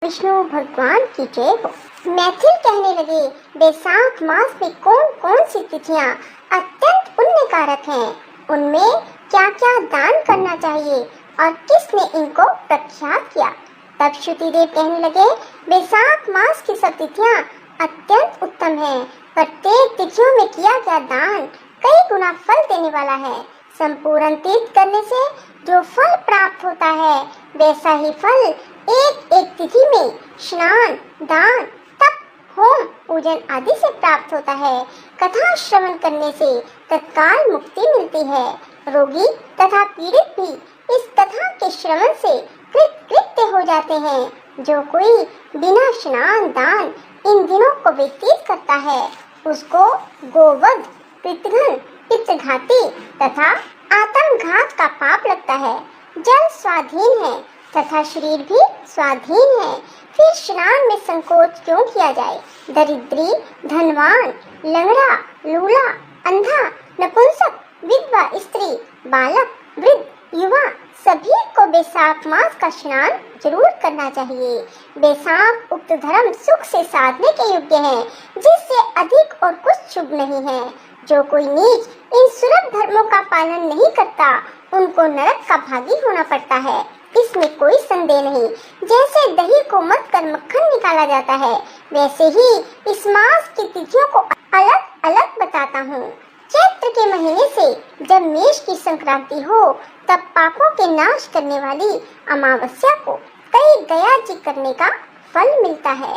विष्णु भगवान की जय हो। मैथिल कहने लगे, बैसाख मास में कौन कौन सी तिथियां अत्यंत पुण्यकारक हैं, उनमें क्या क्या दान करना चाहिए और किसने इनको प्रख्यात किया। तब श्रुतिदेव कहने लगे, बैसाख मास की सब तिथियां अत्यंत उत्तम हैं। प्रत्येक तिथियों में किया गया दान कई गुना फल देने वाला है। संपूर्ण तीर्थ करने से जो फल प्राप्त होता है, वैसा ही फल एक एक तिथि में स्नान, दान, तप, होम, पूजन आदि से प्राप्त होता है। कथा श्रवण करने से तत्काल मुक्ति मिलती है। रोगी तथा पीड़ित भी इस कथा के श्रवण से कृत्य हो जाते हैं। जो कोई बिना स्नान, दान इन दिनों को व्यतीत करता है, उसको गोवध, पितृघ्न, पितृघाती तथा आत्मघात का पाप लगता है। जल स्वाधीन है तथा शरीर भी स्वाधीन है, फिर स्नान में संकोच क्यों किया जाए। दरिद्री, धनवान, लंगड़ा, लूला, अंधा, नपुंसक, विधवा स्त्री, बालक, वृद्ध, युवा सभी को बैसाख मास का स्नान जरूर करना चाहिए। बैसाख उक्त धर्म सुख से साधने के योग्य है, जिससे अधिक और कुछ शुभ नहीं है। जो कोई नीच इन सुलभ धर्मों का पालन नहीं करता, उनको नरक का भागी होना पड़ता है, इसमें कोई संदेह नहीं। जैसे दही को मथ कर मक्खन निकाला जाता है, वैसे ही इस मास की तिथियों को अलग अलग बताता हूँ। चैत्र के महीने से जब मेष की संक्रांति हो, तब पापों के नाश करने वाली अमावस्या को कई गया जी करने का फल मिलता है।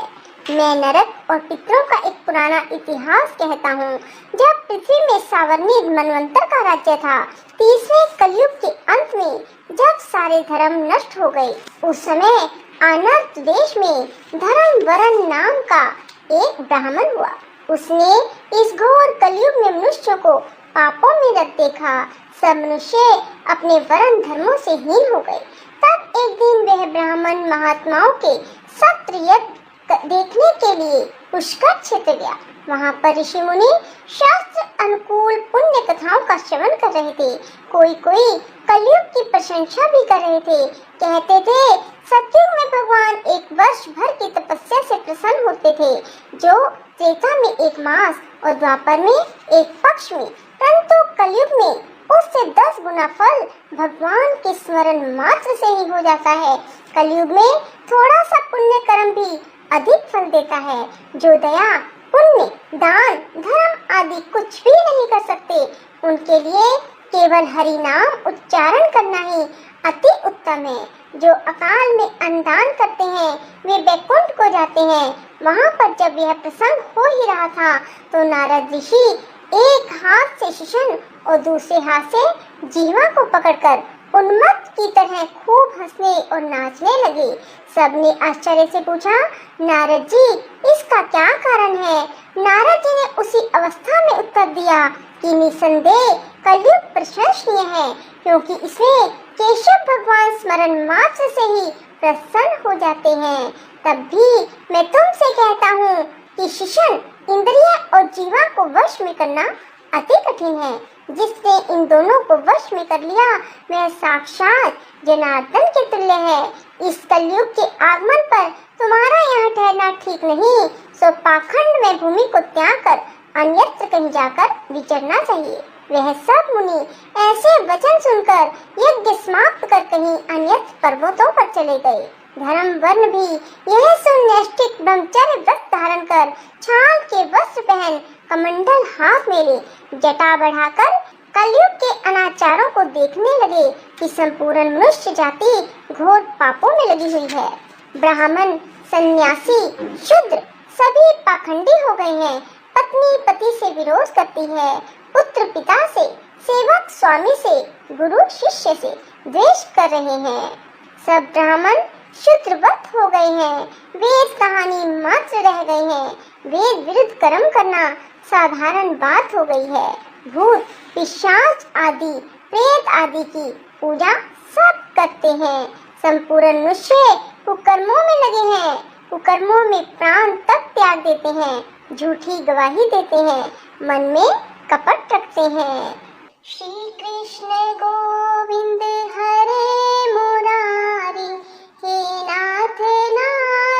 मैं नरक और पितरों का एक पुराना इतिहास कहता हूँ। जब पृथ्वी में सावर्णी मनवंतर का राज्य था, 30वें कलयुग के अंत में जब सारे धर्म नष्ट हो गए, उस समय आनर्त देश में धर्मवरन नाम का एक ब्राह्मण हुआ। उसने इस घोर कलयुग में मनुष्यों को पापों में रत देखा। सब मनुष्य अपने वरन धर्मों से हीन हो गए। तब एक दिन वह ब्राह्मण महात्माओं के सत्र यज्ञ देखने के लिए पुष्कर क्षेत्र गया। वहाँ पर ऋषि मुनि शास्त्र अनुकूल पुण्य कथाओं का श्रवण कर रहे थे। कोई कोई कलयुग की प्रशंसा भी कर रहे थे। कहते थे, सतयुग में भगवान एक वर्ष भर की तपस्या से प्रसन्न होते थे, जो त्रेता में एक मास और द्वापर में एक पक्ष में, परंतु कलयुग में उससे 10 गुना फल भगवान के स्मरण मात्र से ही हो जाता है। कलयुग में थोड़ा सा पुण्य कर्म भी अधिक फल देता है। जो दया, पुण्य, दान, धर्म आदि कुछ भी नहीं कर सकते, उनके लिए केवल हरि नाम उच्चारण करना ही अति उत्तम है। जो अकाल में अन्नदान करते हैं, वे बैकुंठ को जाते हैं। वहाँ पर जब यह प्रसंग हो ही रहा था, तो नारद ऋषि एक हाथ से शिशन और दूसरे हाथ से जीवा को पकड़कर उन्मत्त की तरह खूब हंसने और नाचने लगे। सबने आश्चर्य से पूछा, नारद जी, इसका क्या कारण है। नारद जी ने उसी अवस्था में उत्तर दिया कि निसंदेह कलयुग प्रशंसनीय है, क्योंकि इसमें केशव भगवान स्मरण मात्र से ही प्रसन्न हो जाते हैं। तब भी मैं तुमसे कहता हूँ कि शिशन, इंद्रिय और जीवा को वश में करना अति कठिन है। जिसने इन दोनों को वश में कर लिया, वह साक्षात जनार्दन के तुल्य है। इस कलयुग के आगमन पर तुम्हारा यहाँ ठहरना ठीक नहीं, सो पाखंड में भूमि को त्याग कर अन्यत्र कहीं जाकर विचरना चाहिए। वह सब मुनि ऐसे वचन सुनकर यज्ञ समाप्त कर कहीं अन्यत्र पर्वतों पर चले गए। धर्म वर्ण भी यह सुनिष्ठित ब्रह्मचर्य व्रत धारण कर, छाल के वस्त्र पहन, कमंडल हाथ में ले, जटा बढ़ाकर कलयुग के अनाचारों को देखने लगे कि संपूर्ण मनुष्य जाति घोर पापों में लगी हुई है। ब्राह्मण, सन्यासी, शूद्र सभी पाखंडी हो गए हैं। पत्नी पति से विरोध करती है, पुत्र पिता से, सेवक स्वामी से, गुरु शिष्य से द्वेष कर रहे हैं। सब ब्राह्मण शूद्रवत हो गए हैं। वेद कहानी मात्र रह गए हैं। वेद विरुद्ध कर्म करना साधारण बात हो गई है। भूत, पिशाच आदि, प्रेत आदि की पूजा सब करते हैं। संपूर्ण मनुष्य कुकर्मों में लगे हैं। कुकर्मों में प्राण तक त्याग देते हैं, झूठी गवाही देते हैं, मन में कपट रखते हैं। श्री कृष्ण गोविंद हरे मुरारी, हे नाथ नारायण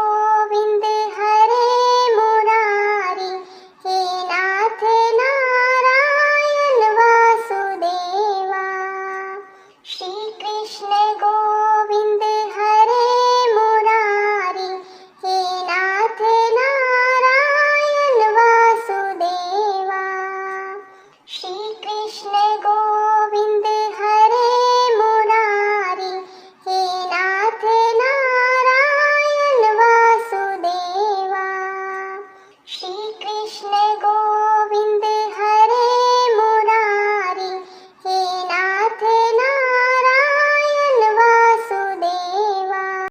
गोविंद हरे मुरारी, हे नाथ नारायण वासुदेवा। श्री कृष्ण